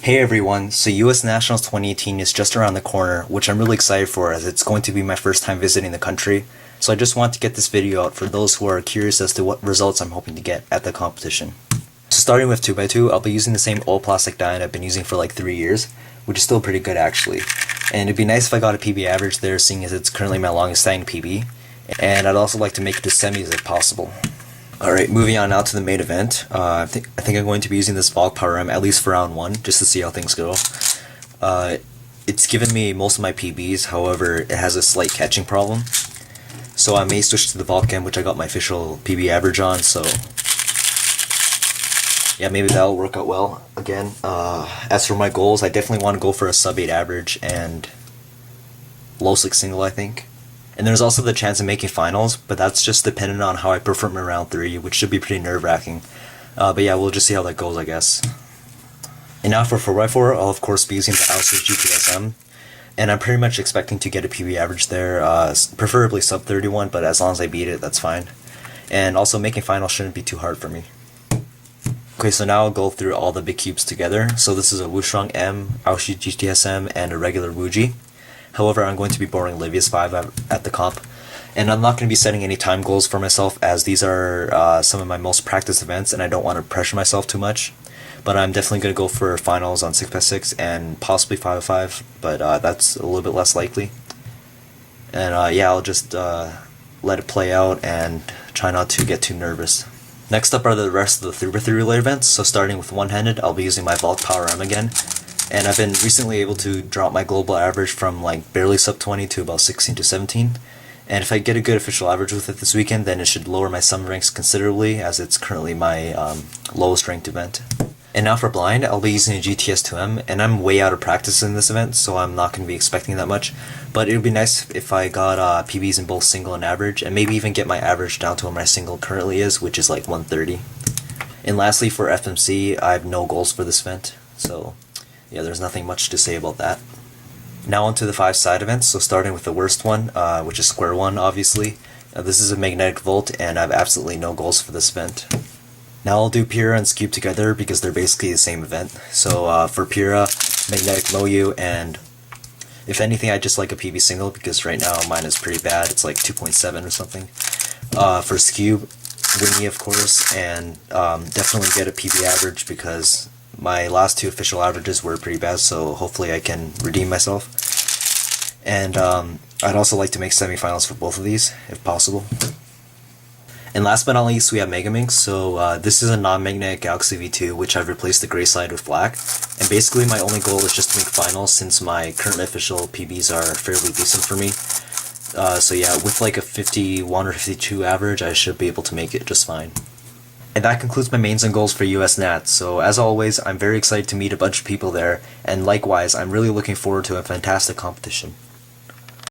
Hey everyone, so US Nationals 2018 is just around the corner, which I'm really excited for as it's going to be my first time visiting the country. So I just want to get this video out for those who are curious as to what results I'm hoping to get at the competition. So starting with 2x2, I'll be using the same old plastic die I've been using for like 3 years, which is still pretty good actually. And it'd be nice if I got a PB average there, seeing as it's currently my longest standing PB. And I'd also like to make it to semis if possible. Alright, moving on now to the main event. I think I'm going to be using this Vogue Power M at least for round 1, just to see how things go. It's given me most of my PBs, however, it has a slight catching problem. So I may switch to the Vogue M, which I got my official PB average on, so yeah, maybe that'll work out well again. As for my goals, I definitely want to go for a sub 8 average and low 6 single, I think. And there's also the chance of making finals, but that's just dependent on how I perform in round 3, which should be pretty nerve-wracking. But yeah, we'll just see how that goes, I guess. And now for 4x4, I'll of course be using the Ouster's GTSM. And I'm pretty much expecting to get a PB average there, preferably sub 31, but as long as I beat it, that's fine. And also making finals shouldn't be too hard for me. Okay, so now I'll go through all the big cubes together. So this is a Wushrong M, Aoshi GTSM, and a regular Wuji. However, I'm going to be borrowing Livia's 5 at the comp, and I'm not going to be setting any time goals for myself as these are some of my most practiced events and I don't want to pressure myself too much. But I'm definitely going to go for finals on 6x6 and possibly 5x5, but that's a little bit less likely. And yeah, I'll just let it play out and try not to get too nervous. Next up are the rest of the 3x3 related events, so starting with Onehanded, I'll be using my Vogue Power M again. And I've been recently able to drop my global average from like barely sub 20 to about 16 to 17. And if I get a good official average with it this weekend, then it should lower my summer ranks considerably, as it's currently my lowest ranked event. And now for blind, I'll be using a GTS2M, and I'm way out of practice in this event, so I'm not going to be expecting that much. But it would be nice if I got PBs in both single and average, and maybe even get my average down to where my single currently is, which is like 130. And lastly, for FMC, I have no goals for this event, so yeah, there's nothing much to say about that. Now onto the 5 side events, so starting with the worst one, which is Square 1, obviously. This is a Magnetic Volt, and I have absolutely no goals for this event. Now I'll do Pyrrha and Scube together because they're basically the same event. So for Pyrrha, Magnetic Moyu, and if anything I just like a PB single because right now mine is pretty bad, it's like 2.7 or something. For Scube, Winnie of course, and definitely get a PB average because my last 2 official averages were pretty bad, so hopefully I can redeem myself. And I'd also like to make semifinals for both of these, if possible. And last but not least, we have Megaminx. So this is a non-magnetic Galaxy V2, which I've replaced the gray side with black. And basically my only goal is just to make finals, since my current official PBs are fairly decent for me. So yeah, with like a 51 or 52 average, I should be able to make it just fine. And that concludes my mains and goals for US Nat, so as always, I'm very excited to meet a bunch of people there, and likewise, I'm really looking forward to a fantastic competition.